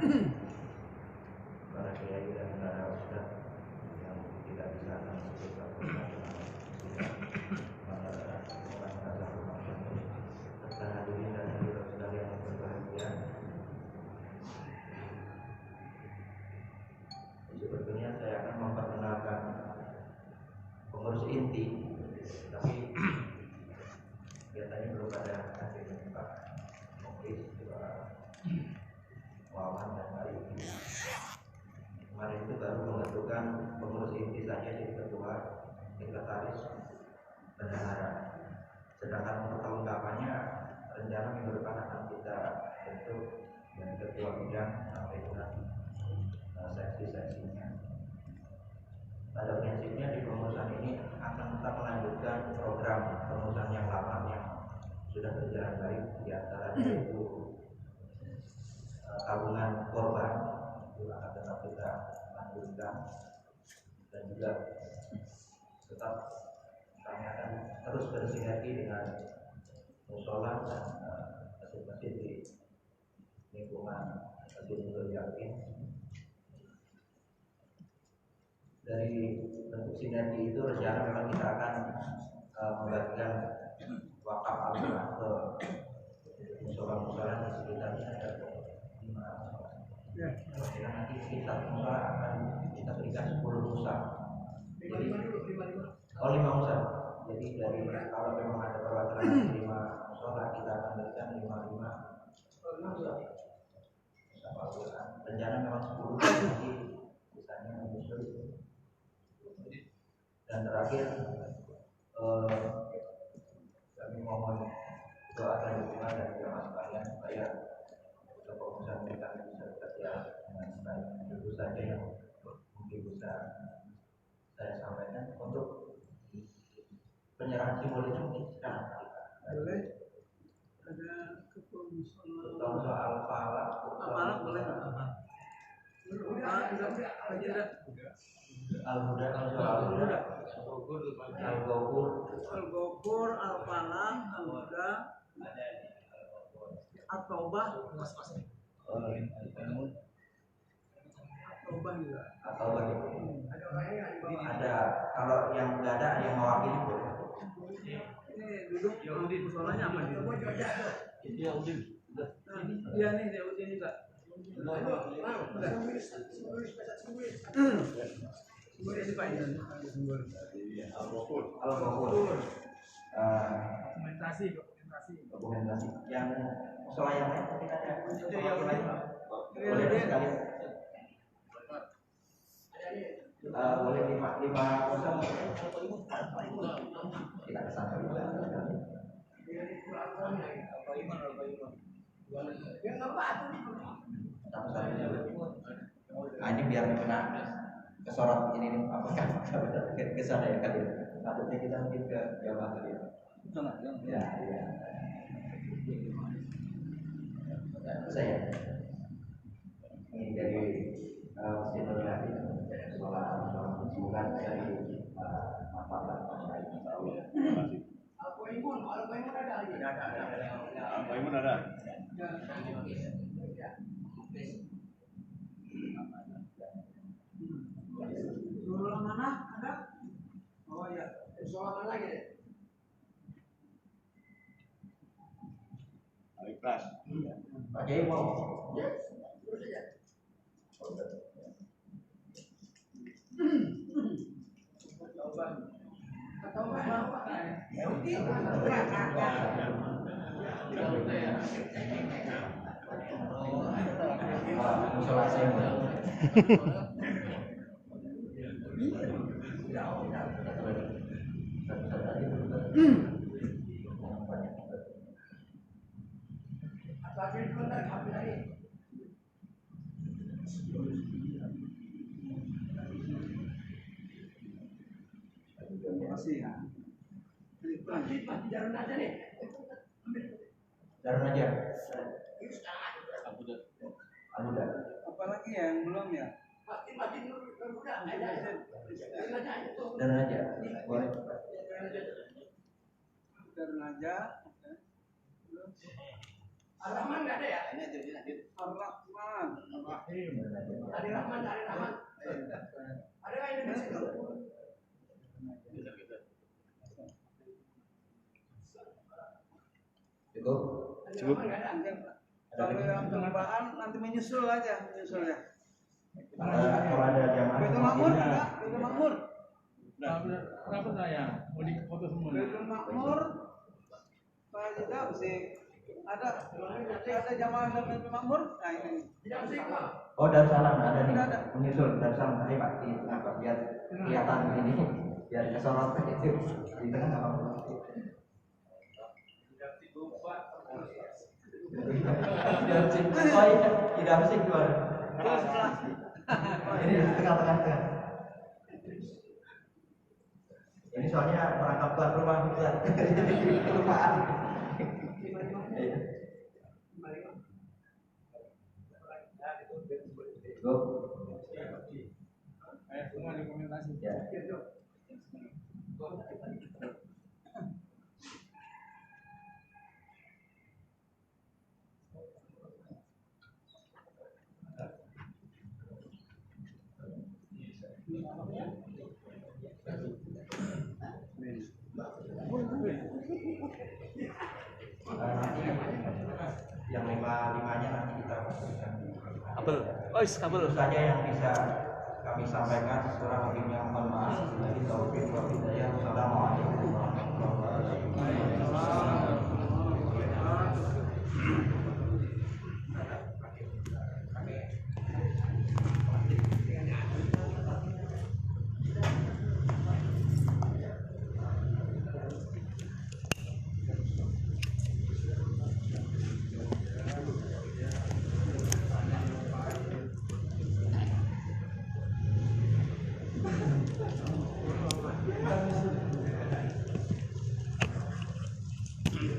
para kiai dan para ustaz yang tidak bisa masuk ke serta hadirin dan hadirat sekalian yang berbahagia. Sebetulnya saya akan memperkenalkan pengurus inti, tapi biasanya belum ada hasilnya Pak Moklis, Pak Wawan dan Pak Yuki. Kemarin itu baru menentukan pengurus inti saja jadi ketua, sekretaris, bendahara. Sedangkan untuk kelengkapannya rencana minggu depan akan kita bentuk dari ketua bidang sampai dengan seksi-seksinya. Pada prinsipnya di pengurusan ini akan tetap melanjutkan program pengurusan yang lama yang sudah berjalan baik, di antaranya yaitu tabungan korban itu akan tetap kita lanjutkan, dan juga tetap kami akan terus bersinergi dengan musola dan masjid-masjid di lingkungan Masjid Nurul Yakin. Dari bentuk sinergi itu rencana memang kita akan membagikan wakaf Al-Quran ke musola-musola di sekitarnya ada 5 musola. Dan nanti sekitar musola akan kita berikan 10 musola. Jadi 5 musola. Jadi dari kalau memang ada perwakilan 5 musola, kita akan berikan 5 musola. Rencana memang 10, nanti sisanya menyusul. Dan terakhir kami mohon doa dan dukungan dari jemaah sekalian supaya kepengurusan kita bisa bekerja dengan baik. Itu saja yang mungkin bisa saya sampaikan. Untuk penyerahan simbolis mungkin sekarang boleh ada kepengurusan soal falak boleh Al-Huda, Al-Ghafur, Al-Falah, Al-Huda, At-Taubah, At-Taubah juga. At-Taubah itu ada. Kalau yang nggak ada yang mewakili boleh. Ini duduk musolanya apa nih? Ini Yaudin. Iya nih Yaudin juga. Sumber ini Pak ini. Al-Ghafur. Dokumentasi. Yang musola yang lain mungkin ada. Itu yang lain. Boleh sekali. Boleh 5 musola. Kita kesana. Ini biar kena kesorot ini nih, apakah ke sana ya kali? Takutnya kita mungkin ke Jawa kali ya. Ya. Saya ini dari Masjid Nurul Yakin, sholat semoga dari manfaat Al-Qaimun ada. Al-Qaimun ada. Nurul mana ada? Oh ya, sholat mana lagi deh? Ikhlas. Pak Kiai mau? Ya, terus aja. Musola saya. Jalan aja nih. Jalan aja. Amuda. Apalagi yang belum ya? Mati Nurul ada. Jalan aja. Boleh. Jalan aja. Ar-Rahman nggak ada ya? Ini jadi Ar-Rahman. Ada Rahman. Ada nggak Indonesia? Cukup. Kalau yang perlombaan nanti menyusul ya. Kalau ada jamaah Betul Makmur ada, Betul Makmur. Kenapa saya mau di foto semua? Betul Makmur. Pak Jida sih ada jamaah dari Betul Makmur. Nah ini. Oh, Darussalam ada nih. Menyusul Darussalam tadi Pak di tengah Pak biar kelihatan ini, biar kesorot itu di tengah nggak apa-apa. Oh iya, tidak mesti keluar. Ini di tengah-tengah. Ini soalnya perangkap tuan rumah besar. Kelupaan. Go. Semua dokumentasi. Ya. Yang lima-limanya nanti kita pastikan. Kabel. Kabel. Itu saja yang bisa kami sampaikan. Sekurang lebihnya mohon maaf. Dari taufik wa hidayah. Wassalamualaikum warahmatullahi wabarakatuh.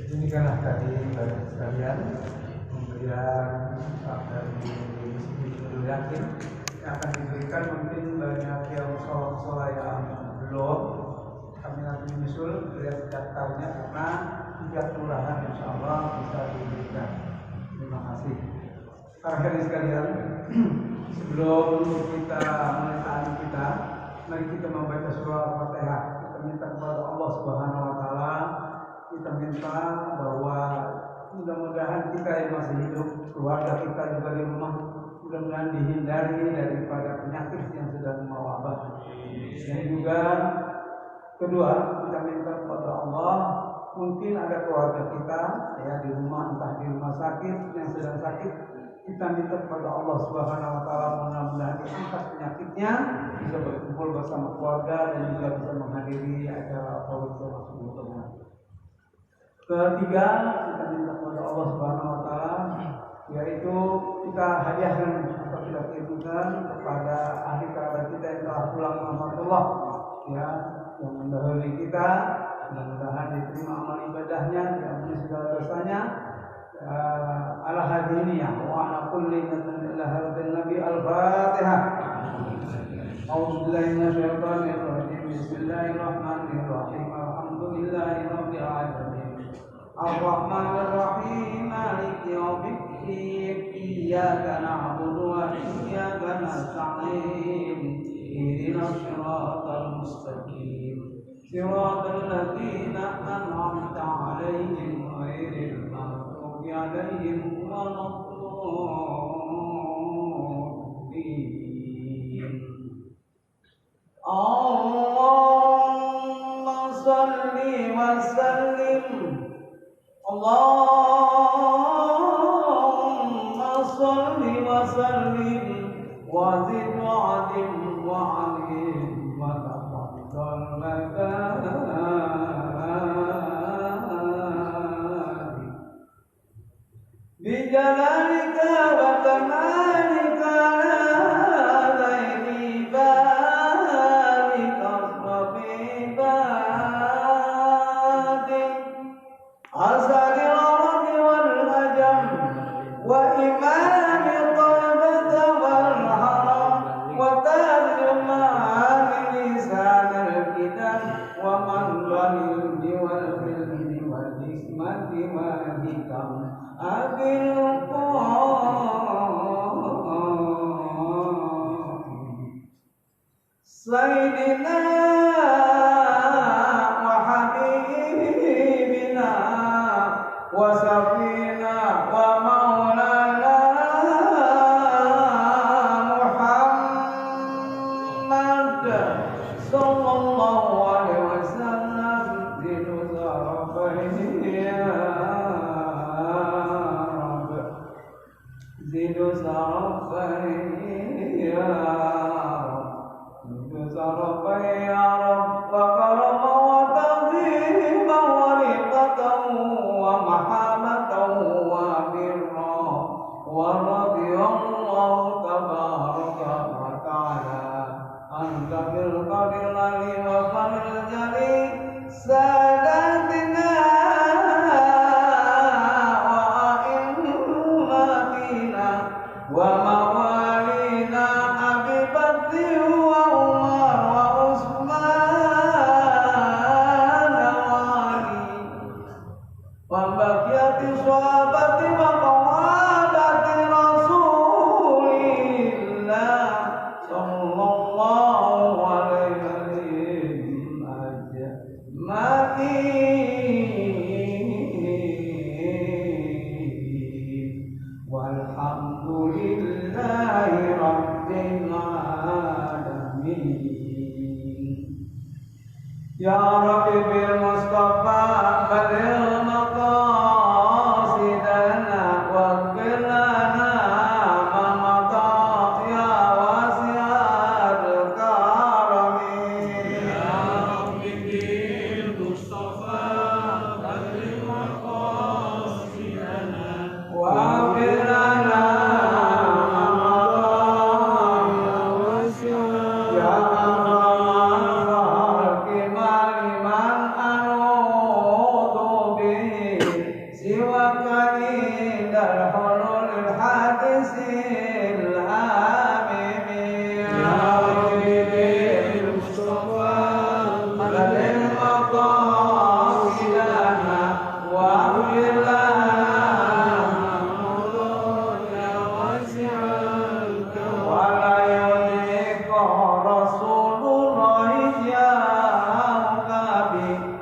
Demikianlah tadi bapak sekalian pemberian dari Ibnu Yakin yang akan diberikan. Mungkin banyak yang sholat yang belum, kami nanti menyusul lihat daftarnya karena 3 kelurahan insya Allah bisa diberikan. Terima kasih. Para hadirin sekalian, sebelum kita mulai ta'lim kita, mari kita membaca surah Al-Fatihah. Kita minta kepada Allah Subhanahu wa taala, kita minta bahwa mudah-mudahan kita yang masih hidup, keluarga kita juga di rumah, mudah-mudahan dihindari daripada penyakit yang sedang mewabah. Dan juga kedua, kita minta kepada Allah, mungkin ada keluarga kita ya di rumah, entah di rumah sakit yang sedang sakit, kita minta kepada Allah Subhanahu wa taala mudah-mudahan diangkat penyakitnya, bisa berkumpul bersama keluarga dan juga bisa menghadiri acara Fauzul Rasulullah. Ketiga, kita minta kepada Allah Subhanahu wa taala yaitu kita hadiahkan atau kita kirimkan kepada ahli kerabat kita yang telah pulang alhamdulillah ya, yang mendahului kita, mudah-mudahan diterima amal ibadahnya, diampuni segala dosanya. Ala hadiniyah wa ala kulli nabiyin nabi al-Fatihah. A'udzu billahi minasyaitonir rajim. Bismillahirrahmanirrahim. Alhamdulillahirabbil alamin. Ar-Rahmanir Rahim. Maliki yaumiddin. Iyyaka na'budu wa iyyaka nasta'in. Ihdinas siratal mustaqim. Siratal ladzina an'amta 'alaihim ghairil maghdubi 'alaihim waladdallin. Allahumma shalli wa sallim. Allahumma shalli wa sallim wa zid wa adim wa alim wa taqabbal bi jalalika wa kamalika la zaini balika asrafi badik asari al-arabi wal-ajam wa imami talbata wal-haram wa tarjumani lisan al-kitab wa man wal-ilmi wal-ilmi wal-hikmati wal-hikam abil qasim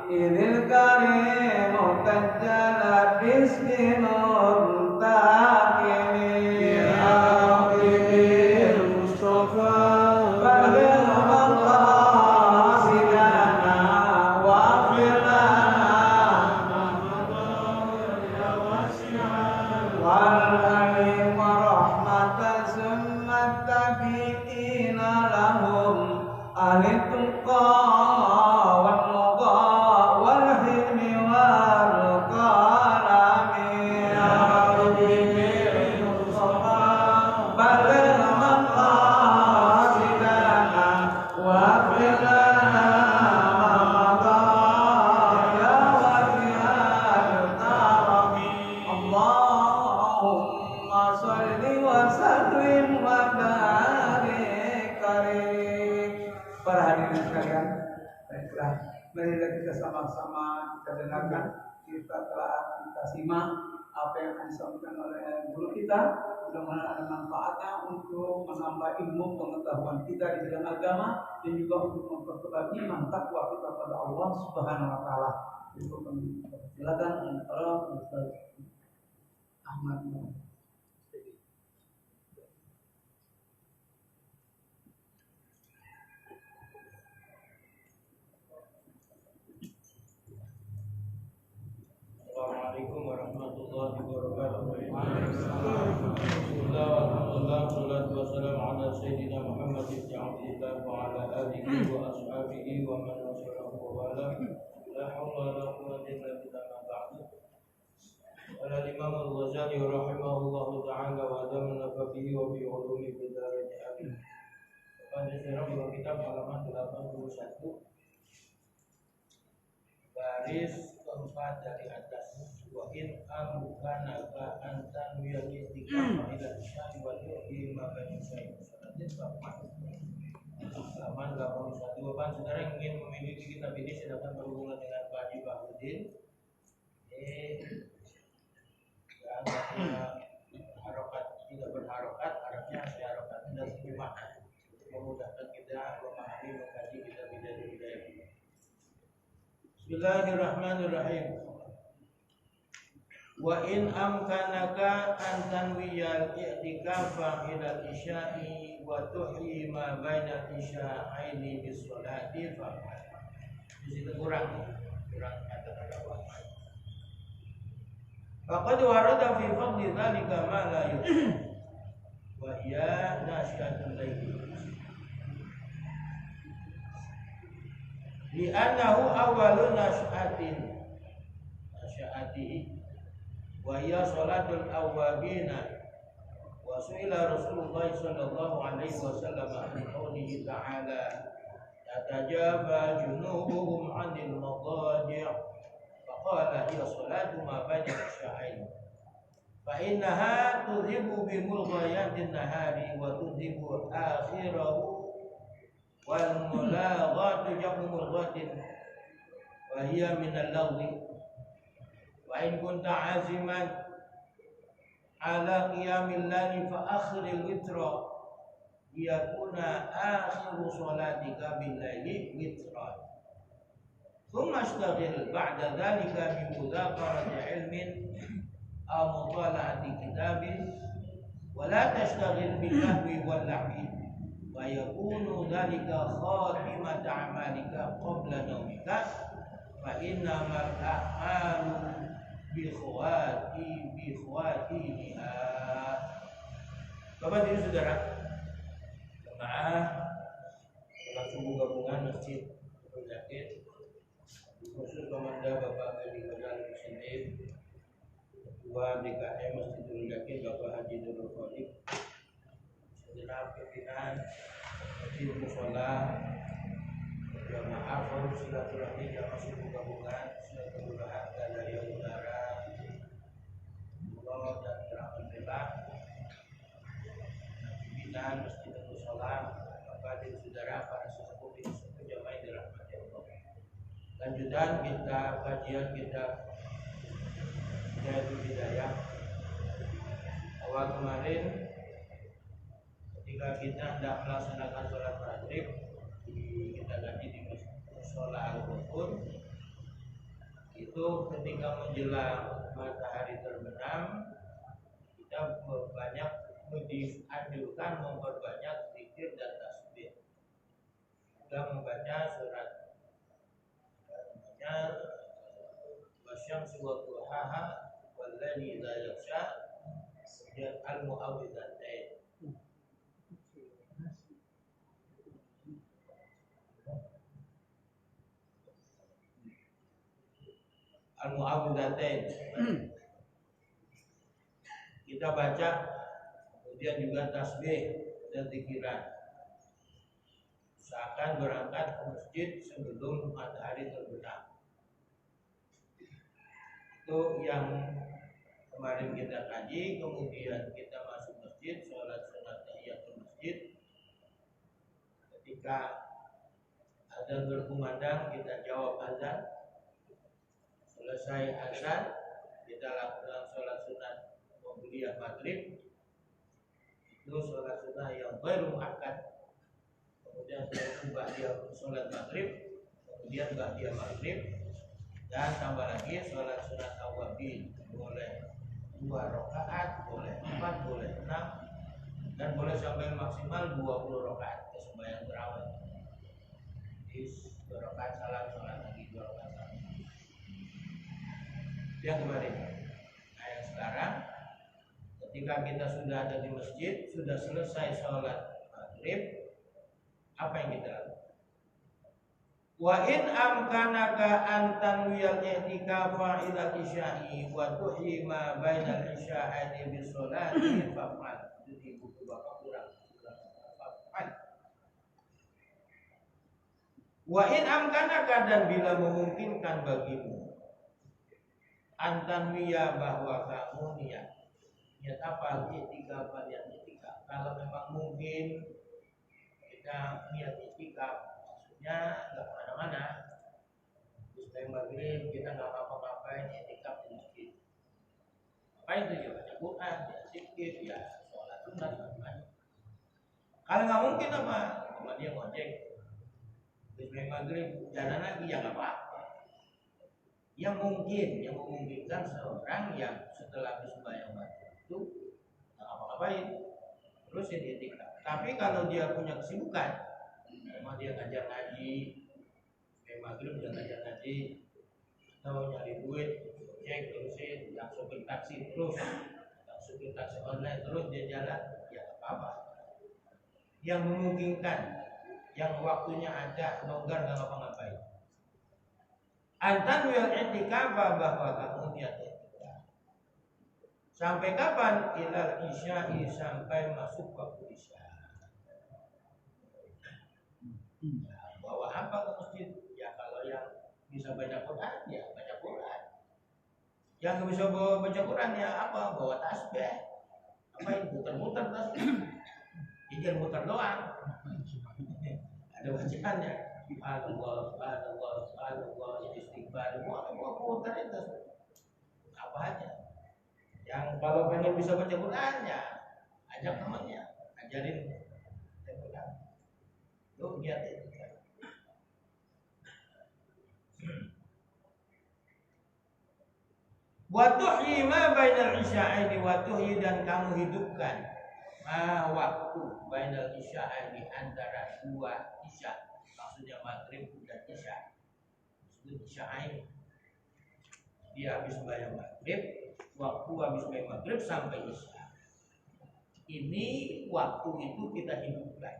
idil karimu tajjala biskinun takini Al Mustafa sama-sama kita dengarkan, kita simak apa yang akan disampaikan oleh guru kita. Mudah-mudahan ada manfaatnya untuk menambah ilmu pengetahuan kita di bidang agama dan juga untuk memperkuat iman takwa kita pada Allah Subhanahu wa taala. Silakan Ustaz Ahmad. Assalamualaikum warahmatullahi wabarakatuh. Bismillahirrahmanirrahim. Wassalatu wassalamu ala sayyidina Muhammad ibn Abdillah wa ala alihi wa ashabihi wa man wasalahu wa wala. La haula wa la quwwata illa billah ma ba'du. Qala Imam Al-Ghazali rahimahullahu ta'ala wa damana bihi wa bi ulumi bidarin amin. Pada sirah kitab halaman 81 baris keempat dari atas. Wa in amkana ka antan wiyati kama ila syai wa yuhi maka syai salatin sapat. Halaman 81. Bapak saudara yang ingin memiliki kitab ini silakan berhubungan dengan Pak Haji Bahudin. Harokat tidak berharokat, harapnya saya harokat dan terima. Memudahkan kita memahami mengkaji kitab ini. Bismillahirrahmanirrahim. Wa in amkanaka an tanwiyal i'tikafa ila isya'i wa tuhyi ma baina isya'aini bis sholati fa di situ kurang kata-kata wafat. Faqad warada fi fadli dzalika ma la yuhsa wa hiya nasyatul lail. Li'annahu awwalun nasyatihi wa hiya salatul awwabina wa su'ila Rasulullah sallallahu alaihi wasallam an qawlihi ta'ala tatajafa junubuhum 'anil madaji' faqala hiya salatu ma baina isya'ain fa innaha tudhibu bi mulghayatin nahari wa tudhibu akhirahu wal mulaghatu jamu mulghatin wa hiya min al-lagwi wa in kunta aziman ala qiyamil layli fa akhiril witra liyakuna akhiru salatika bil layli witra thumma ishtaghil ba'da dhalika bi mudhakarati ilmin aw mutala'ati kitabin wa la tashtaghil bil lahwi wal lahwi wa yakunu dhalika khatimata a'malika qabla nawmika fa innamal a'malu bi khawatiha. Bapak Ibu Saudara, jemaah sholat subuh gabungan Masjid Nurul Yakin, khusus Komanda Bapak Haji Ghazali Muslim, Ketua DKM Masjid Nurul Yakin Bapak Haji Nurul Khalid, segenap pimpinan Masjid Mushola, jamaah forum silaturahmi jamaah subuh gabungan Kelurahan Gandaria Utara, Allah dan Rahmat Bela, pimpinan Masjid Mushola, Bapak dan Saudara para sesepuh jamaah yang dirahmati Allah. Lanjutan kita kajian kitab Hidayatul Hidayah. Awal kemarin ketika kita hendak melaksanakan sholat maghrib kita ganti di Mushola Al-Ghufur, itu ketika menjelang matahari terbenam kita banyak dianjurkan memperbanyak zikir dan tasbih. Juga membaca surat namanya wasyamsi wa duhaha wallaili idza yaghsha dan al-mu'awwidzatain. Al-mu'awwidzatain kita baca, kemudian juga tasbih dan zikiran. Usahakan berangkat ke masjid sebelum matahari terbenam. Itu yang kemarin kita kaji. Kemudian kita masuk masjid, sholat sunat tahiyatul masjid. Ketika azan berkumandang, kita jawab azan. Selesai azan, kita lakukan sholat sunat Qobliyah maghrib. Itu sholat sunat yang baru muakkad. Kemudian ba'diyah sholat maghrib, kemudian ba'diyah maghrib, dan tambah lagi sholat sunat awabin. Boleh 2 rakaat, boleh 4, boleh 6, dan boleh sampai maksimal 20 rakaat ke sembahyang tarawih. Jadi 2 rakaat salam, sholat lagi 2 rakaat salam. Yang kemarin. Nah, yang sekarang ketika kita sudah ada di masjid, sudah selesai sholat maghrib, apa yang kita lakukan? Wa in amkanaka an tanwiyal i'tikafa ila isya'i wa tuhima bainal isya'aini bis sholati fa'al. Jadi buku Bapak kurang. Fa'al. Wa in amkanaka, dan bila memungkinkan bagimu, an tanwiya, bahwa kamu niat apa? I'tikaf, niat i'tikaf. Kalau memang mungkin kita niat i'tikaf, maksudnya nggak kemana-mana, terus dari maghrib kita nggak ngapa-ngapain, i'tikaf di masjid. Apa itu ya? Baca Quran, ya zikir, ya sholat sunat, macam-macam. Kalau nggak mungkin apa? Cuma dia ngojek, terus dari maghrib jalan lagi, ya nggak apa-apa. Yang memungkinkan seorang yang setelah habis sembahyang maghrib itu nggak ngapa-ngapain, terus ya i'tikaf. Tapi kalau dia punya kesibukan, sama dia ngajar ngaji, kayak maghrib dia ngajar ngaji, atau nyari duit, cek terusin, yang supir taksi terus, yang supir taksi online terus dia jalan, ya apa-apa. Yang memungkinkan, yang waktunya ada, longgar nggak ngapa-ngapain. Antan wil i'tikaf, bahwa kamu niat i'tikaf. Sampai kapan? Ilal isya'i, sampai masuk waktu isya. Bawa apa ke masjid? Ya kalau yang bisa baca Quran, ya baca Quran. Yang nggak bisa baca Quran, ya apa? Bawa tasbih. Apa itu? Muter-muter tasbih. Ijal muter doang. Ada bacaannya. Subhanallah, istighfar. Wah, muter itu. Apa aja. Yang kalau pengen bisa baca Quran, ya ajak temannya, ajarin baca Quran. Lu lihat itu. Wa tuhyi ma bainal isya'aini, wa tuhyi, dan kamu hidupkan waktu bainal isya'aini, antara 2 isya. Maksudnya maghrib dan isya. Maksudnya isya'ain. Dia habis sembahyang maghrib, waktu habis sembahyang maghrib sampai isya. Ini waktu itu kita hidupkan.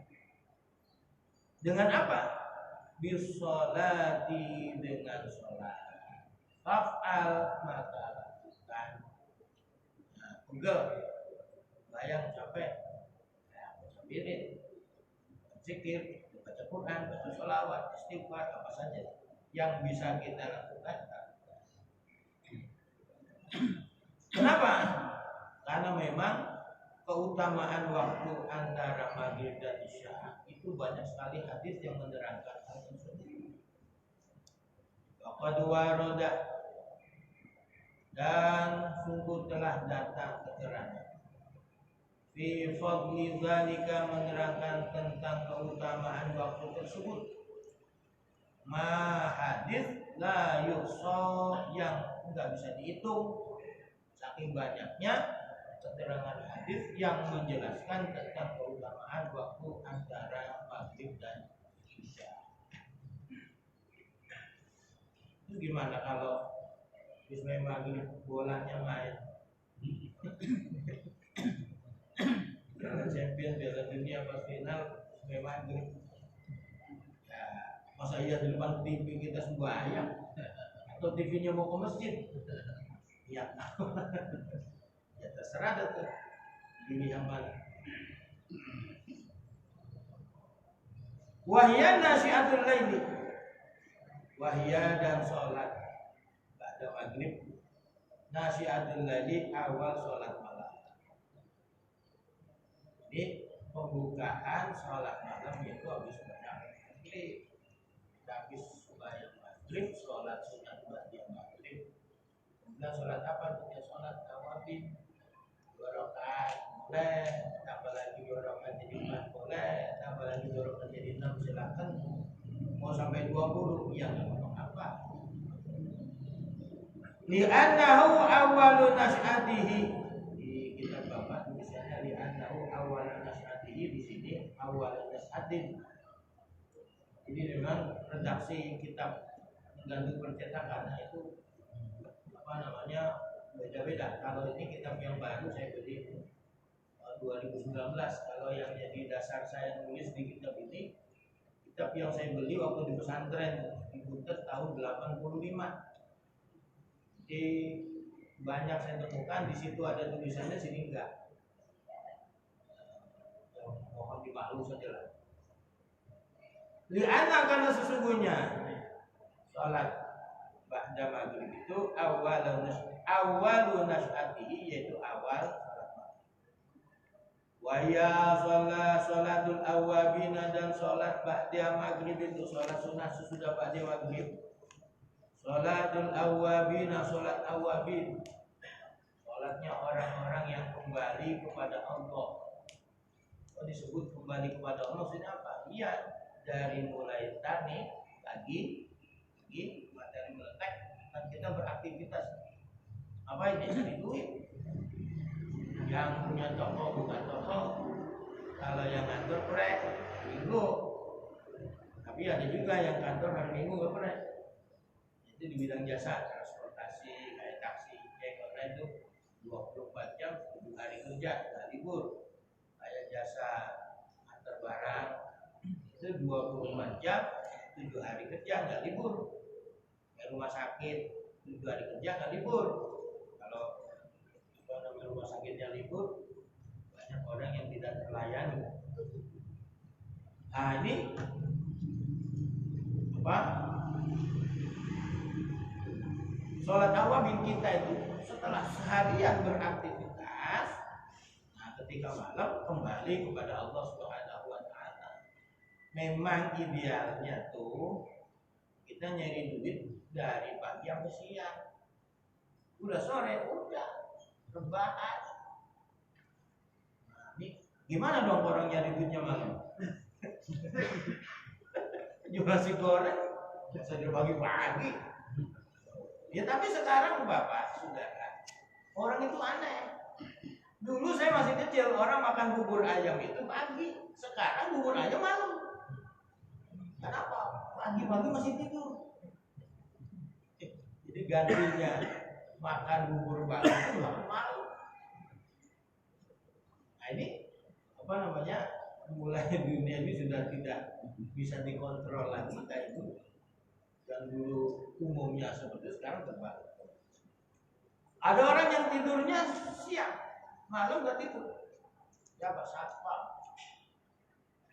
Dengan apa? Bisolati, dengan sholat. Faf'al, maka lakukan. Nah, pegel, bayang capek, sambilin zikir, baca Quran, baca sholawat, istighfar, apa saja yang bisa kita lakukan. Kenapa? Karena memang keutamaan waktu antara maghrib dan isya itu banyak sekali hadis yang menerangkan hal tersebut. Waqad warada, dan sungguh telah datang keterangan fi fadli dzalika, menerangkan tentang keutamaan waktu tersebut. Ma hadis la yuhsa yang enggak bisa dihitung, saking banyaknya keterangan hadis yang menjelaskan tentang keutamaan waktu antara maghrib dan isya. Itu gimana kalau bismillah maghrib bolanya main? Champion Piala Dunia pas final bismillah maghrib. Ya, masa iya di depan TV kita sembahyang atau TV-nya mau ke masjid? Ya, ya terserah dah tuh. Pilih yang mana. Wahya nasiatul laili. Wahya dan sholat pada maghrib. Nasiatul laili awal sholat malam. Ini pembukaan sholat malam yaitu habis maghrib. Habis sembahyang maghrib, sholat sunat ba'da maghrib. Kemudian sholat apa? Punya sholat nawafil 2 rakaat boleh, tambah lagi 2 rakaat jadi 4 boleh, tambah lagi 2 rakaat jadi 6 silakan. Mau sampai 20 ya nggak apa-apa. Li'annahu awwalu nas'atihi, di kitab Bapak tulisannya li'annahu awwalu nas'atihi, di sini awwalu nas'atin. Jadi memang redaksi kitab mengganti percetakan itu apa namanya beda-beda. Kalau ini kitab yang baru saya beli 2019. Kalau yang jadi dasar saya nulis di kitab ini, kitab yang saya beli waktu di pesantren di Butet tahun 85. Jadi banyak saya temukan di situ ada tulisannya, sini enggak. Mohon dimaklum saja lah. Li'anna, karena sesungguhnya sholat ba'da maghrib itu awwalu nas'atihi, yaitu awal sholat maghrib. Wa ya sholatul awwabina, dan sholat ba'da maghrib itu sholat sunat sesudah ba'da maghrib. Sholatul awwabina, sholat awwabin, sholatnya orang-orang yang kembali kepada Allah. Oh, disebut kembali kepada Allah maksudnya apa? Iya, dari mulai tani pagi materi meletak kan kita beraktivitas. Apa ini? Cari duit. Yang punya toko buka toko, kalau yang kantor prek minggu, tapi ada juga yang kantor hari minggu nggak prek. Itu di bidang jasa transportasi kayak taksi, kayak online itu 24 jam 7 hari kerja nggak libur. Kayak jasa antar barang itu 24 jam 7 hari kerja nggak libur. Kayak rumah sakit 7 hari kerja nggak libur. Kalau namanya rumah sakitnya libur, banyak orang yang tidak terlayani. Nah ini apa? Sholat awwabin kita itu setelah seharian beraktivitas, nah ketika malam kembali kepada Allah Subhanahu wa Ta'ala. Memang idealnya tuh kita nyari duit dari pagi sampai siang. Udah sore udah rebahan. Nah, ini gimana dong orang nyari duitnya malam? Jual nasi goreng bisa pagi-pagi. Ya tapi sekarang Bapak, Saudara, orang itu aneh. Dulu saya masih kecil, orang makan bubur ayam itu pagi. Sekarang bubur ayam malam. Kenapa? Pagi-pagi masih tidur. Jadi gantinya makan bubur pagi itu malam. Nah ini apa namanya? Mulai dunia ini sudah tidak bisa dikontrol lagi kayak itu. Yang dulu umumnya seperti itu, sekarang terbalik. Ada orang yang tidurnya siang, malam nggak tidur. Ya Pak Satpam,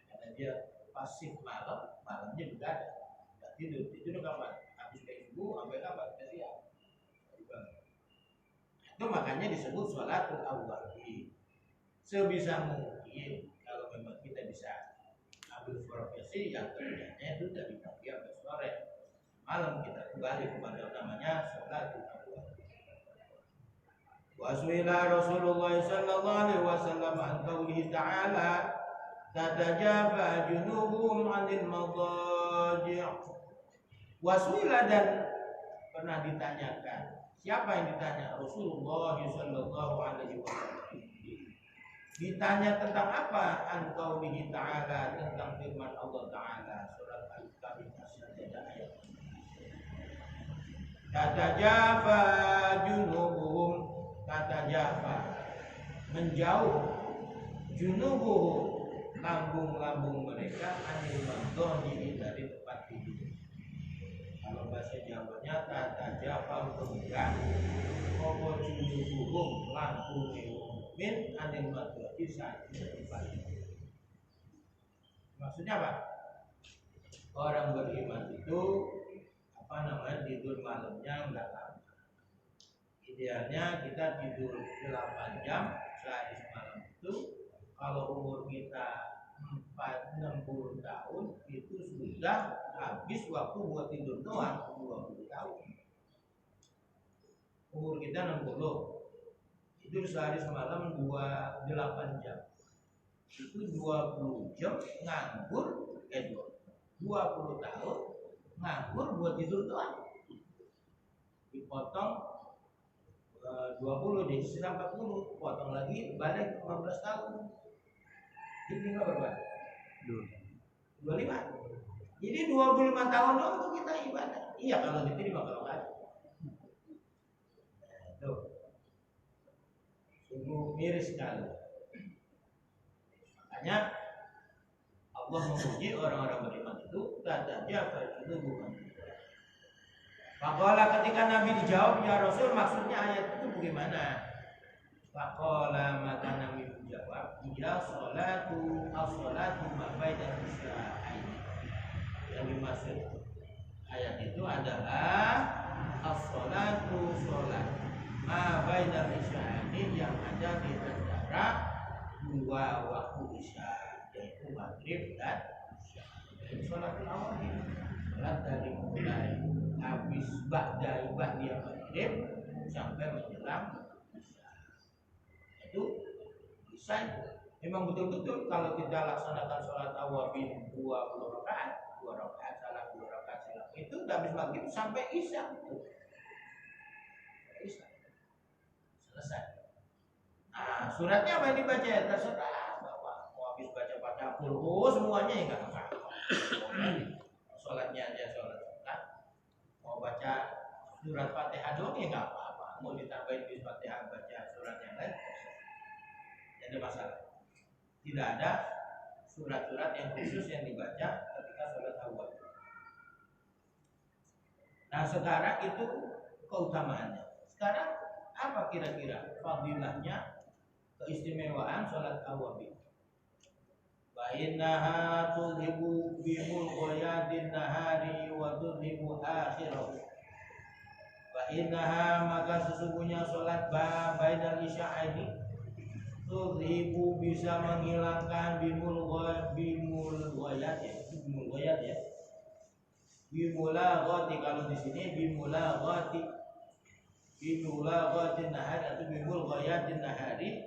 karena dia pasif malam, malamnya begadang, nggak tidur. Tidur kapan? Habis dari subuh sampai kapan? Ke siang. Itu makanya disebut sholatul awwabin. Sebisa mungkin kalau memang kita bisa ambil profesi yang kerjanya itu dari pagi sampai sore, malam kita kembali kepada namanya sholatul awwabin. Wa su'ila Rasulullah sallallahu alaihi wasallam an qaulihi ta'ala tatajafa junubuhum 'anil madaji'. Wa su'ila, dan pernah ditanyakan. Siapa yang ditanya? Rasulullah sallallahu alaihi wasallam. Ditanya tentang apa? An qaulihi ta'ala, tentang firman Allah Ta'ala surat Al-Kahfi ayat. Kata Jafa junubuhum, kata Jafa menjauh, junubuhum lambung-lambung mereka anil madhani dari tempat tidur. Kalau bahasa Jawanya kata Jafa menggah, opo junubuhum lambung min anil madhani saat tempat tidur. Maksudnya apa? Orang beriman itu tidur malamnya enggak lama. Idealnya kita tidur 8 jam sehari semalam itu. Kalau umur kita 60 tahun itu sudah habis waktu buat tidur doang 20 tahun. Umur kita 60, tidur sehari semalam 8 jam. Itu 20 jam nganggur 20 tahun nganggur buat tidur doang. Dipotong 20 jadi sisa 40, potong lagi balik 15 tahun. Jadi tinggal berapa? 25. Jadi 25 tahun doang tuh kita ibadah. Iya kalau diterima, kalau enggak. Tuh. Sungguh miris sekali. Makanya Allah memuji orang-orang beriman itu kata Jafar itu bukan. Faqala ketika Nabi dijawab ya Rasul maksudnya ayat itu bagaimana? Faqala maka Nabi menjawab ya sholatu as-sholatu ma baina isya'ain. Yang dimaksud ayat itu adalah as-sholatu sholat ma baina isya'ain yang ada di antara dua waktu isya, yaitu maghrib dan isya. Jadi sholatul awal ini sholat dari mulai habis ba'da maghrib sampai menjelang isya. Itu isya memang betul-betul kalau kita laksanakan sholat awabin 20 rakaat, 2 rakaat salam, 2 rakaat salam, itu habis maghrib sampai isya itu. Isya. Selesai. Nah, suratnya apa yang dibaca ya terserah, bahwa mau habis baca Fatihah semuanya ya nggak apa-apa. Sholatnya aja sholat sunat, mau baca surat Fatihah doang ya nggak apa-apa. Mau ditambahin di Fatihah baca surat yang lain, jadi masalah. Tidak ada surat-surat yang khusus yang dibaca ketika sholat awal. Nah sekarang itu keutamaannya. Sekarang apa kira-kira fadilahnya, keistimewaan sholat awabin? Wa innaha tudhibu bimul ghayadin nahari wa tudhibu akhirahu. Wa innaha maka sesungguhnya sholat bainal isya'aini tudhibu bisa menghilangkan bimul ghayad ya. Bimulaghati kalau di sini bimulaghati nahari atau bimul ghayatin nahari,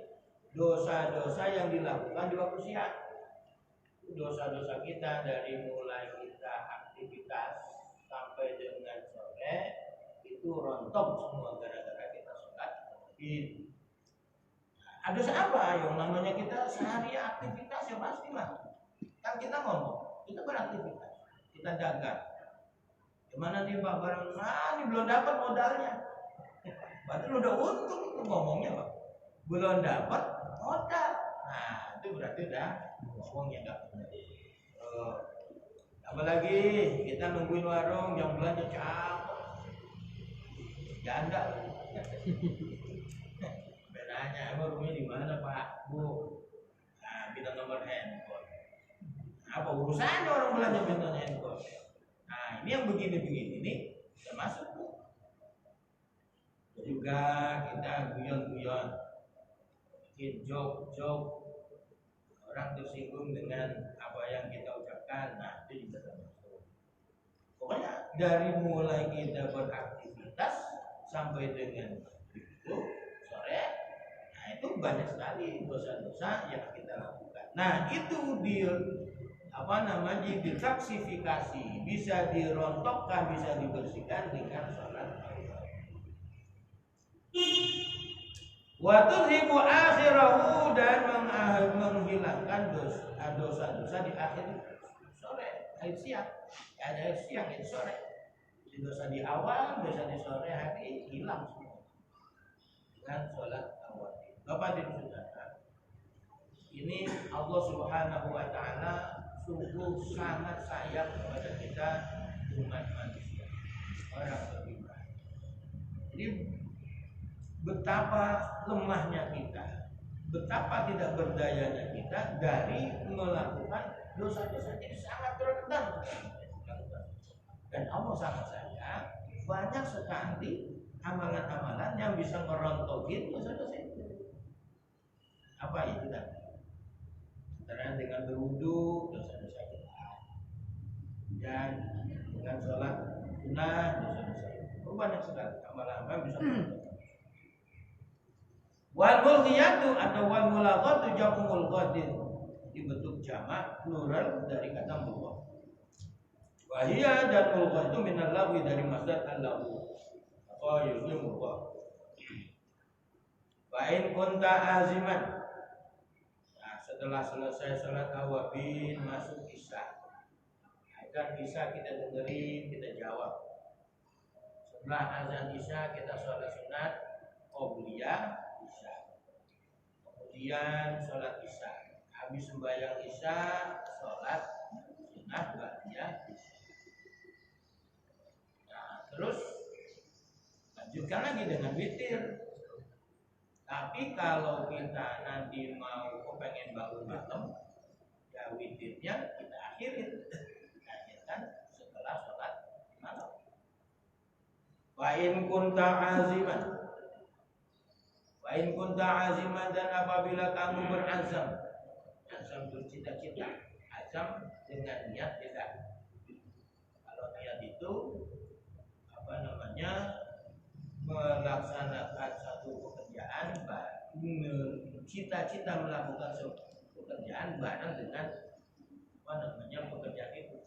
dosa-dosa yang dilakukan di waktu siang. Dosa-dosa kita dari mulai kita aktivitas sampai dengan sore itu rontok semua gara-gara kita sholat Id. Ada dosa apa? Yang namanya kita sehari aktivitas ya pastilah. Kan kita ngomong, kita beraktivitas, kita dagang. Gimana nih Pak barang? Nah, ini belum dapat modalnya. Berarti udah untung itu ngomongnya Pak. Belum dapat modal. Nah, itu berarti udah ngomongnya enggak benar. Apalagi kita nungguin warung yang belanja capek. Janda. Benanya, emang rumahnya di mana Pak? Bu. Nah, minta nomor handphone. Apa urusannya orang belanja minta handphone? Nah, ini yang begini-begini ini sudah masuk Bu. Juga kita guyon-guyon, bikin joke-joke, orang tersinggung dengan apa yang kita ucapkan. Nah, itu juga termasuk. Pokoknya dari mulai kita beraktivitas sampai dengan itu sore, nah itu banyak sekali dosa-dosa yang kita lakukan. Nah, itu ditaksifikasi, bisa dirontokkan, bisa dibersihkan dengan sholat. Wa tudhibu akhirahu, dan menghilangkan dosa-dosa di akhir sore, akhir siang. Ada akhir siang, akhir sore. Dosa di awal, dosa di sore hari hilang semua dengan sholat awal. Bapak dan saudara, ini Allah Subhanahu wa Ta'ala sungguh sangat sayang kepada kita, umat manusia, orang beriman. Jadi betapa lemahnya kita, betapa tidak berdayanya kita dari melakukan dosa-dosa, jadi sangat rentan. Dan Allah sangat sayang, banyak sekali amalan-amalan yang bisa merontokin dosa-dosa itu. Apa itu kan? Antara dengan berwudu dosa-dosa kita, dan dengan sholat sunnah dosa-dosa itu. Banyak sekali amalan-amalan bisa merontokin. Wal mulghiyatu atau wal mulaghatu jamu mulghatin, dibentuk jamak plural dari kata mulghah. Wahia, dan mulghah itu minal lagwi, dari masdar al-laghu. Oh, itu mulghah. Wa in kunta aziman. Nah, setelah selesai salat awabin masuk isya. Agar isya kita dengerin, kita jawab. Setelah azan isya kita sholat sunat qobliyah isya. Kemudian sholat isya. Habis sembahyang isya sholat sunat ba'diyah isya. Terus lanjutkan lagi dengan witir. Tapi kalau kita nanti mau pengen bangun malam, ya witirnya kita akhirin, akhirkan setelah sholat malam. Wa in kunta aziman, wa in kunta aziman, dan apabila kamu berazam, azam bercita-cita, azam dengan niat kita. Kalau niat itu melaksanakan satu pekerjaan, cita-cita melakukan suatu pekerjaan bareng dengan pekerjaan itu.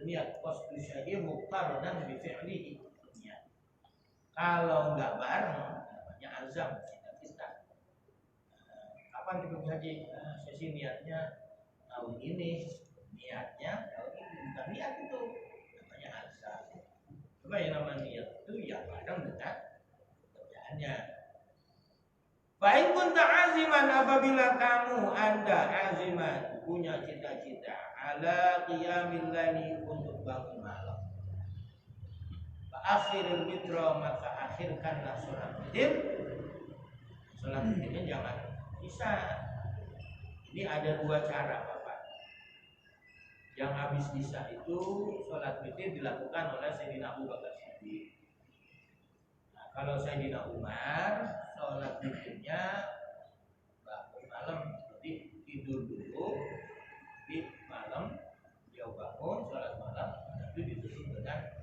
Niat qasdu syai' muqarranan bi fi'lihi. Kalau enggak bareng namanya azam, cita-cita. Kapan kita haji? Sesi niatnya tahun ini, niatnya tahun ini, bukan niat itu namanya azam. Coba yang namanya niat itu ya bareng dengan pekerjaannya. Baik pun ta'aziman, apabila kamu Anda aziman, punya cita-cita ala qiyamil laili, untuk bangun malam. Akhirul witro, maka akhirkanlah sholat witir. Sholat witirnya jangan bisa. Ini ada dua cara, Bapak. Yang habis isya itu sholat witir dilakukan oleh Sayyidina Abu Bakar Siddiq. Nah, kalau Sayyidina Umar sholat witirnya bangun malam, seperti tidur dulu di malam, dia bangun sholat malam, tapi ditutup dengan.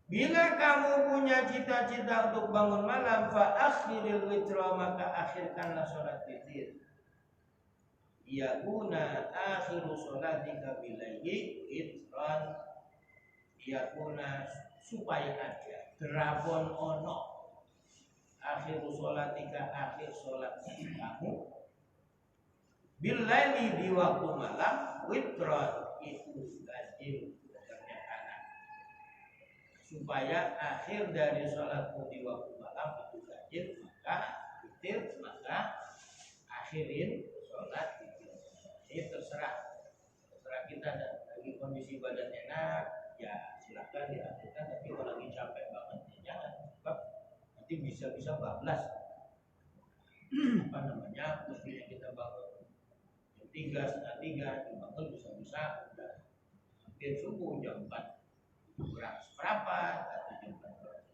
Bila kamu punya cita-cita untuk bangun malam, fa akhiril witra, maka akhirkanlah sholat witir. Yakuna akhiru sholatika bilaili itran, yakuna supaya ada drapon ono akhiru sholatika, akhir sholat kamu bilaili, di waktu malam, witron itu ganjil, supaya akhir dari sholatmu di waktu malam itu ganjil, maka witir, maka akhirin sholat witir. Ini terserah kita, dan lagi kondisi badan enak ya silakan diakhirkan, tapi kalau lagi capek banget ya jangan, sebab nanti bisa bablas. Mestinya kita bangun jam 3, setengah 3, dibangun bisa udah hampir subuh, jam 4 kurang seperempat atau jam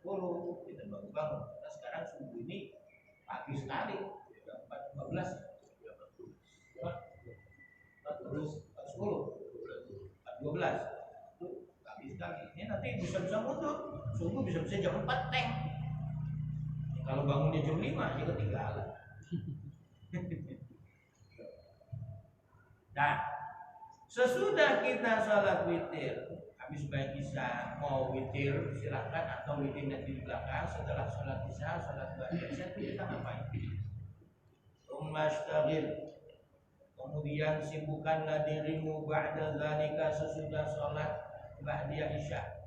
4:10 kita bangun. Karena sekarang subuh ini pagi sekali, jam 4:15, 4:12 itu pagi sekali. Ini nanti bisa mundur, subuh bisa jam 4 teng. Kalau bangunnya jam 5 ya ketinggalan. Nah, sesudah kita sholat witir, habis baik isya mau witir silakan, atau witir nanti di belakang setelah sholat isya, sholat ba'da isya itu kita ngapain? Umastagil, kemudian sibukkanlah dirimu ba'da zalika sesudah sholat ba'da isya.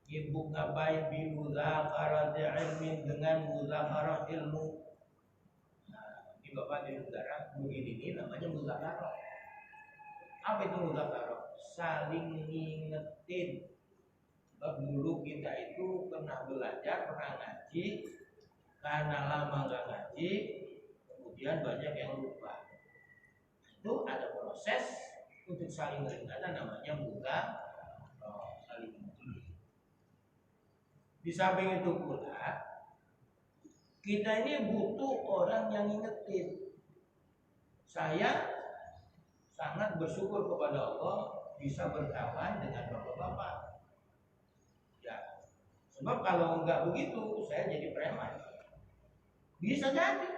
Sibuk ngapain? Bi mudzakarati ilmin, dengan mudzakarah ilmu. Nah, ini Bapak di negara begini ini namanya mudzakarah. Apa itu mudzakarah? Saling ngingetin. Sebab dulu kita itu pernah belajar, pernah ngaji, karena lama nggak ngaji, kemudian banyak yang lupa. Itu ada proses untuk saling mengingatkan, namanya mudzakarah, saling mengingatkan. Di samping itu pula, kita ini butuh orang yang ngingetin. Saya sangat bersyukur kepada Allah bisa berkawan dengan bapak-bapak. Ya, sebab kalau enggak begitu, saya jadi preman. Bisa jadi.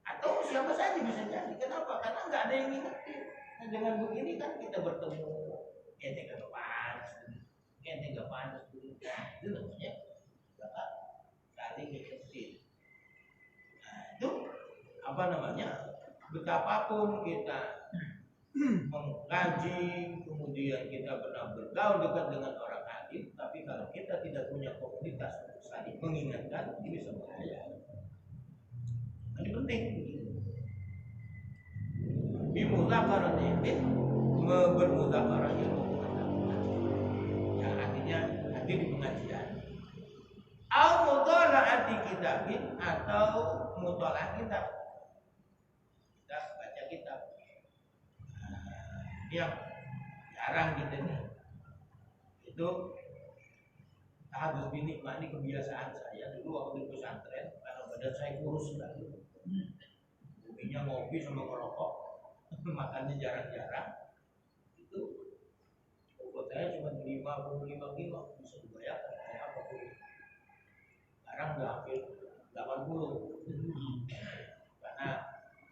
Atau siapa saja bisa jadi. Kenapa? Karena enggak ada yang ngingetin. Nah, dengan begini kan kita bertemu. Ente gak panas, ente gak panas. Itu namanya saling ngingetin. Nah, itu apa namanya? Betapapun kita mengkaji, kemudian kita pernah bergaul dekat dengan orang alim, tapi kalau kita tidak punya komunitas untuk saling mengingatkan, ini bisa bahaya. Ini penting. Bimudzakarah ilmin, bermudzakarah ilmu. Yang artinya hadir di pengajian. Au mutalaati kitabin, atau mutalaah kitab. Kita baca kitab. Ini yang jarang kita nih. Itu harus dinikmati kebiasaan saya dulu waktu di pesantren, karena badan saya kurus sekali. Hobinya ngopi sama ngerokok, makannya jarang-jarang. Itu bobot saya cuma 55 kilo, bisa dibayangkan kayak apa pun. Sekarang udah hampir 80, karena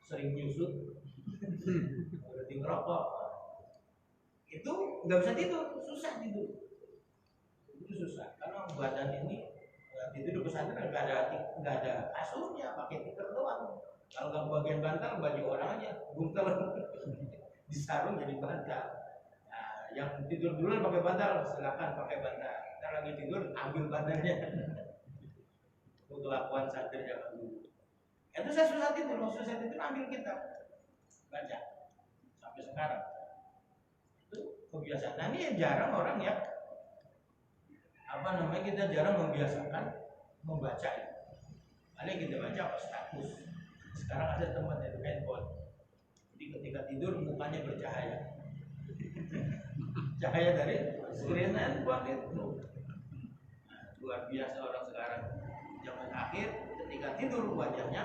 sering nyusut, berarti ngerokok. Itu nggak bisa tidur, susah tidur. Itu susah karena badan ini tidur di pesantren nggak ada kasurnya, pakai tikar doang. Kalau nggak bagian bantal, baju orang aja buntel, disarung jadi bantal. Nah, yang tidur duluan pakai bantal, silakan pakai bantal. Ntar lagi tidur ambil bantalnya. Itu kelakuan santri zaman dulu. Itu saya susah tidur, ambil kitab baca sampai sekarang. Itu kebiasaan. Nah, ini jarang orang ya, apa namanya, kita jarang membiasakan membaca itu. Paling kita baca apa status. Sekarang ada teman itu handphone. Jadi ketika tidur mukanya bercahaya. Cahaya dari screen handphone itu. Nah, luar biasa orang sekarang. Zaman akhir ketika tidur wajahnya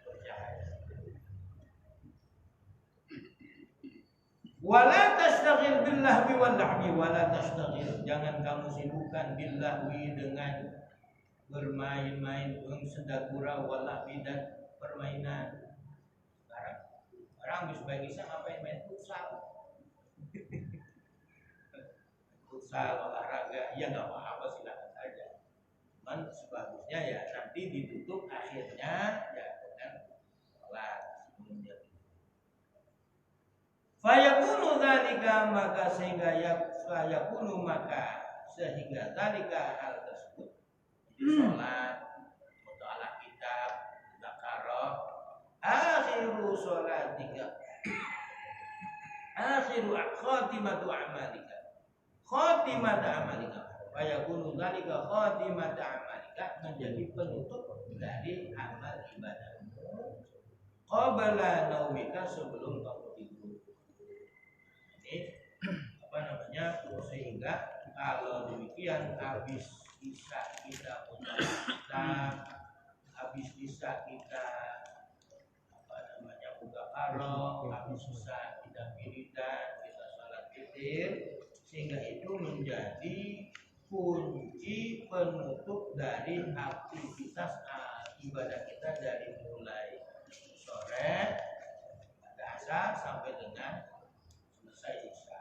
bercahaya. Wala tashtagil billahwi wal lahwi, wala tashtagil, jangan kamu sibukkan billahwi dengan bermain-main, sedakura, wal lahwi, dan permainan. Sekarang orang habis bagi saya ngapain? Main futsal. Futsal, olahraga, ya nggak apa-apa, silakan saja. Cuman sebagusnya ya nanti ditutup akhirnya ya dengan sholat sebelum dia tidur. Fayakunu dzalika, maka sehingga dzalika hal tersebut, sholat, muta'alah kitab, zakarah, akhiru sholatika, akhiru khatimatu amalika, fayakunu dzalika khatimatu amalika, menjadi penutup dari amal ibadahmu qabla naumika, sebelum kamu tidur. Ini apa namanya, sehingga kalau demikian habis isya kita habis isya kita apa namanya mudzakarah, habis isya kita wiridan, kita salat witir, sehingga itu menjadi kunci penutup dari aktivitas ibadah kita dari mulai sore pada asar sampai dengan selesai isya.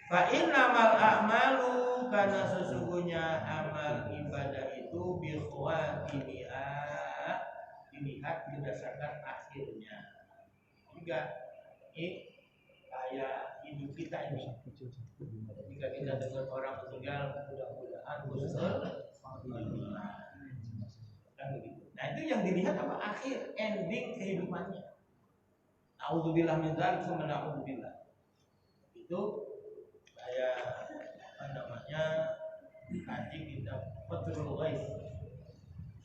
Fa innamal a'malu, karena sesungguhnya amal ibadah itu bi khawatimiha, dilihat berdasarkan akhirnya. Enggak, ini kayak hidup kita ini. Jika kita dengar orang meninggal, mudah-mudahan husnul khotimah. Kan begitu. Nah, itu yang dilihat apa? Akhir, ending kehidupannya. A'udzubillah min dzalik, summa na'udzubillah. Itu kayak apa namanya? Kaji kitab Fathul Ghaib.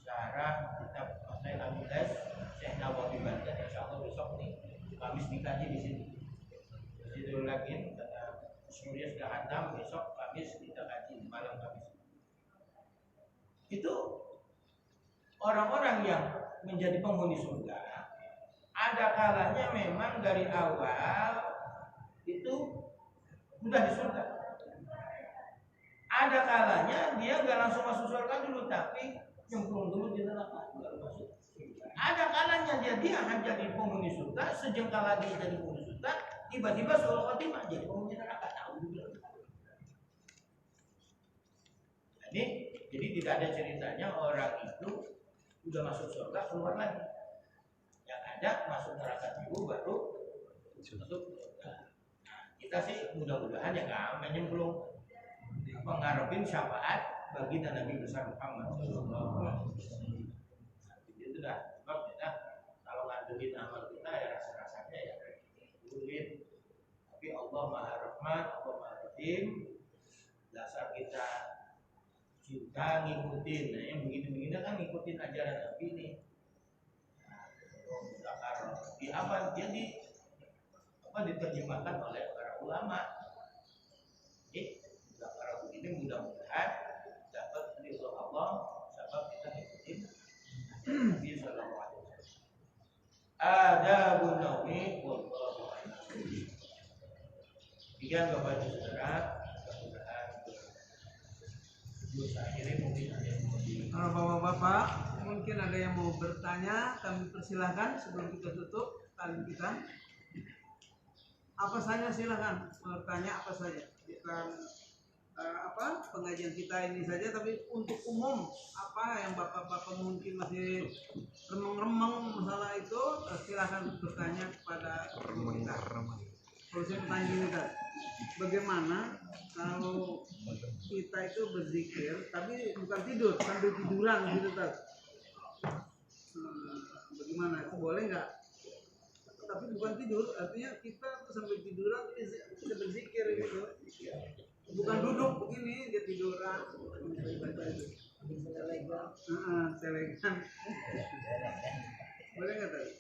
Syarah kitab Fathul Ghaib Syekh Nawawi Banten, insyaallah besok nih Kamis dikaji di sini. Jadi lagi kata Surya sudah hantam, besok Kamis kita kaji malam Kamis. Itu orang-orang yang menjadi penghuni surga, ada kalanya memang dari awal itu sudah di surga. Ada kalanya dia nggak langsung masuk surga dulu, tapi nyemplung dulu di neraka baru masuk. Ada kalanya dia akan jadi penghuni surga, sejengkal lagi jadi penghuni surga, tiba-tiba suul khotimah jadi penghuni neraka. Tahu juga. Jadi tidak ada ceritanya orang itu udah masuk surga keluar lagi. Yang ada masuk neraka dulu baru masuk surga. Nah, kita sih mudah-mudahan ya nggak menyemplung, mengharapin syafaat bagi Nabi besar Muhammad SAW. Itu dah sebab kita kalau ngandelin amal kita ya rasa-rasanya ya sulit. Tapi Allah Maha Rahman, Allah Maha Rahim. Dasar kita cinta ngikutin, nah yang begini-begini kan ngikutin ajaran Nabi nih. Nah, di apa dia diterjemahkan oleh para ulama. Kalau begini mudah-mudahan dapat ridho Allah sebab kita ngikutin Nabi sallallahu alaihi wasallam. Adabun naumi wallahu a'lam. Demikian Bapak Ibu Saudara, mudah-mudahan dosa akhirnya mungkin ada yang mau Kalau bapak-bapak mungkin ada yang mau bertanya, kami persilahkan sebelum kita tutup tali kita. Apa saja silakan bertanya apa saja. Bukan pengajian kita ini saja, tapi untuk umum apa yang bapak-bapak mungkin masih remeng-remeng masalah itu, silakan bertanya kepada kita. Kalau saya bertanya gini kan, bagaimana kalau kita itu berzikir tapi bukan tidur, sambil tiduran gitu kan? Bagaimana itu boleh nggak? Tapi bukan tidur, artinya kita sambil tiduran kita berzikir gitu. Bukan duduk begini dia tiduran. Selegan. Boleh nggak tadi?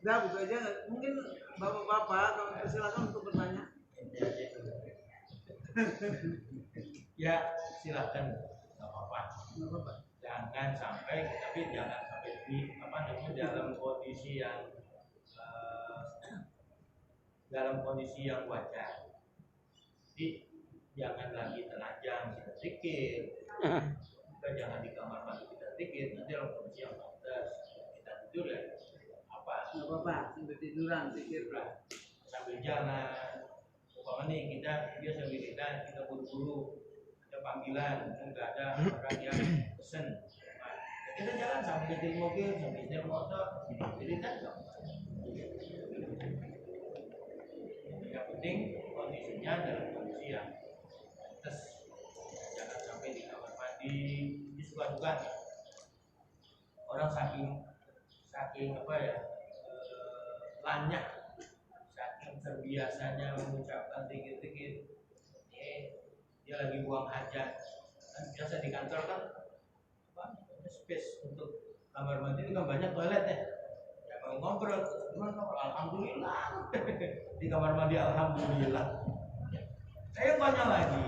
Dah buka aja. Mungkin bapak-bapak kalau silakan untuk bertanya. Ya silakan, nggak apa-apa. Jangan sampai, tapi jangan sampai di dalam kondisi yang wajar. Jadi jangan lagi telanjang kita zikir, kita jangan di kamar mandi kita zikir, nanti dalam kondisi yang pantas kita tidur ya apa? Nggak apa-apa, sambil tiduran zikir lah. Sambil jalan, umpama nih dia sambil jalan, kita buru-buru ada panggilan, nggak ada orang yang pesen, nah, kita jalan sambil nyetir mobil, sambil nyetir motor, jadi kan yang penting kondisinya dalam kondisi yang pantas, jangan sampai di kamar mandi. Ini suka-suka nih orang saking lanyah, saking terbiasanya mengucapkan dikit-dikit, dia lagi buang hajat. Kan biasa di kantor kan space untuk kamar mandi itu kan banyak toilet ya. Ya mau ngobrol, alhamdulillah di kamar mandi alhamdulillah. Saya tanya lagi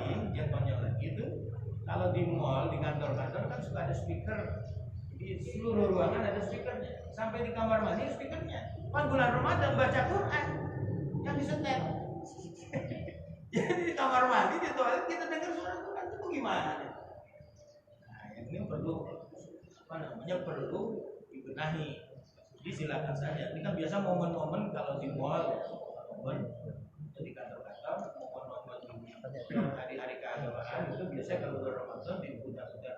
itu kalau di mall, di kantor-kantor kan suka ada speaker. Di seluruh ruangan ada speakernya. Sampai di kamar mandi speakernya. Pas bulan Ramadan baca Quran yang disetel. Jadi di kamar mandi, di toilet kita dengar suara Quran itu gimana? Nah, ini perlu dibenahi. Jadi silakan saja. Ini kan biasa momen-momen kalau di mall, momen di kantor-kantor, momen-momen hari-hari keagamaan itu biasanya kalau bulan Ramadan diputar-putar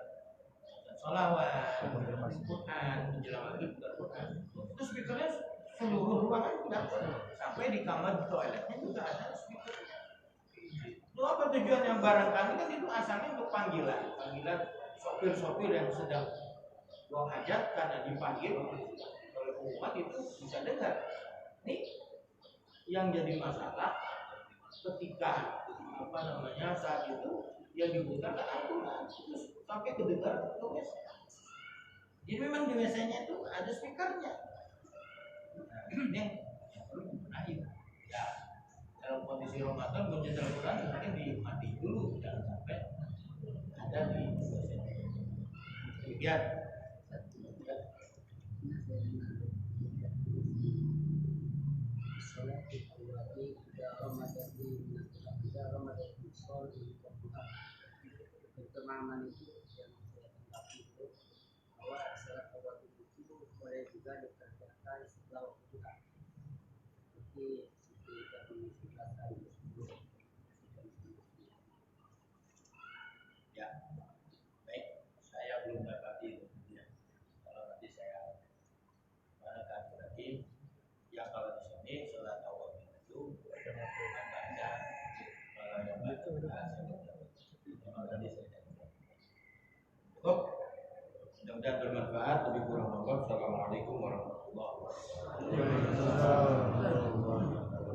sholawat, Quran, menjelang maghrib putar Quran. Itu speakernya seluruh ruangan putar, sampai di kamar di toiletnya juga ada speaker. Itu apa tujuannya? Barangkali kan itu asalnya untuk panggilan sopir-sopir yang sedang buang hajat karena dipanggil oleh umat itu bisa dengar. Nih yang jadi masalah ketika saat itu yang diputar Al-Quran terus sampai kedengar tulis. Jadi memang di WC-nya itu ada speakernya. Nah, ini yang perlu dibenahi. Ya, dalam kondisi Ramadan mencetak Al-Quran mungkin dimati dulu, jangan sampai ada di WC-nya. Demikian. Pemahaman itu yang saya tanggapi itu bahwa salat awal itu boleh juga dikerjakan setelah waktu duha. Seperti kita mengisi kelas tersebut. Ya, baik. Saya belum dapat itu. Ya. Kalau nanti saya mengatakan berarti ya kalau di sini salat awal itu ada kalau yang baca memang tadi saya cukup. Mudah-mudahan bermanfaat. Lebih kurang mohon. Assalamualaikum warahmatullahi wabarakatuh. Assalamualaikum warahmatullahi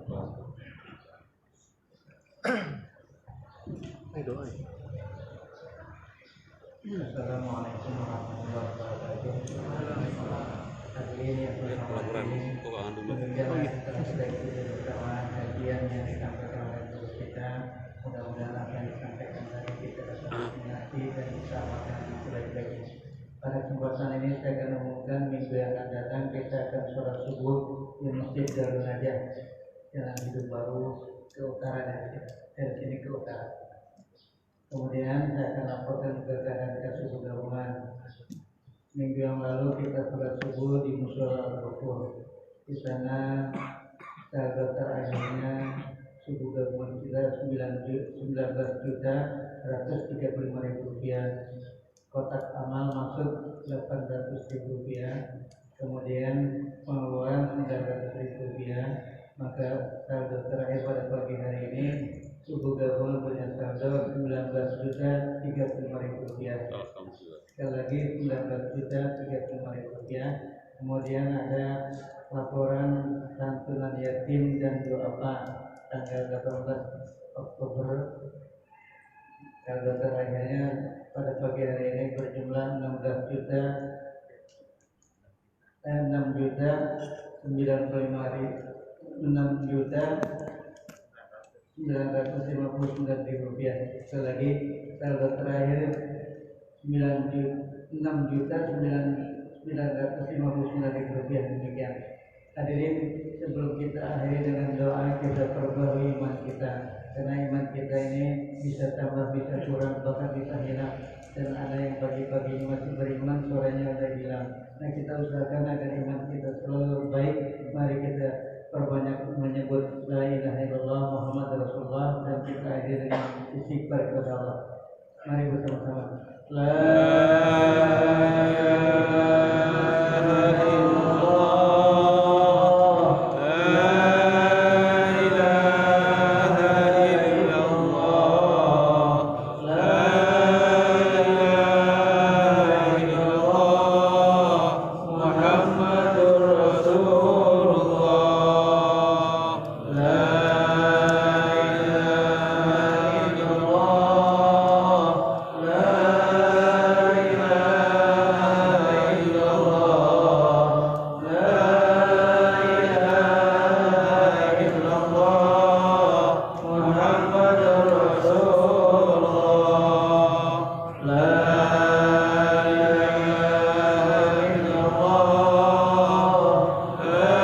wabarakatuh. Hadirin yang berbahagia, bersama kajian yang disampaikan oleh guru kita, mudah-mudahan apa yang disampaikan tadi kita dapat mengerti dan bisa amalkan sebaik-baiknya. Pada kesempatan ini saya akan umumkan minggu yang akan datang kita akan sholat subuh di Masjid Darul Najah, Jalan Hidup Baru ke utara dari sini ke utara. Kemudian saya akan laporkan ke keadaan subuh gabungan. Minggu yang lalu kita sholat subuh di Mushola Al-Ghafur. Di sana daftar akhirnya subuh gabungan kita 19.135.000 rupiah. Kotak amal masuk 800.000 rupiah. Kemudian pengeluaran 900.000 rupiah. Maka saldo terakhir pada pagi hari ini subuh gabungan punya saldo 19.035.000 rupiah. Sekali lagi 19.035.000 rupiah. Kemudian ada laporan santunan yatim dan doa tanggal 18 Oktober. Saldo terakhirnya pada pagi hari ini berjumlah 6.959.000 rupiah. Sekali lagi saldo terakhir 6.959.000 rupiah. Demikian. Hadirin, sebelum kita akhiri dengan doa, kita perbarui iman kita, karena iman kita ini bisa tambah, bisa kurang, bahkan bisa hilang. Dan ada yang pagi-pagi ini masih beriman, suaranya udah hilang. Nah, kita usahakan agar iman kita selalu baik. Mari kita perbanyak menyebut la ilaha illallah Muhammad Rasulullah dan kita akhiri dengan istighfar kepada Allah. Mari bersama-sama. La